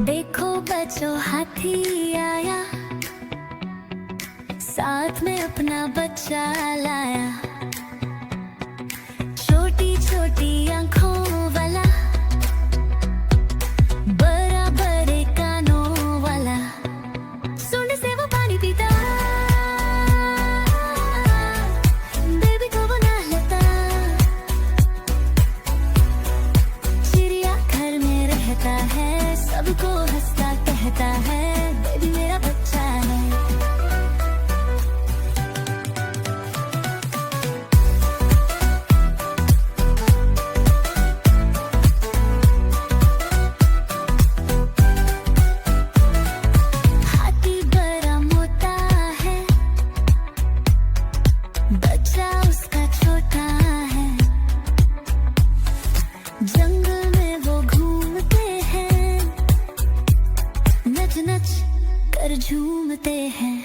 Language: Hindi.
देखो बच्चों हाथी आया, साथ में अपना बच्चा लाया। छोटी छोटी आंखों वाला, बराबर कानों वाला, सूंड से वो पानी पीता, बेबी को वो नहलाता। चिड़िया घर में रहता है, सबको हंसता कहता है, बेबी मेरा बच्चा है। हाथी बड़ा मोटा है, बच्चा उसका छोटा है। जंगल में वो घूमते हैं, नच नच कर झूमते हैं।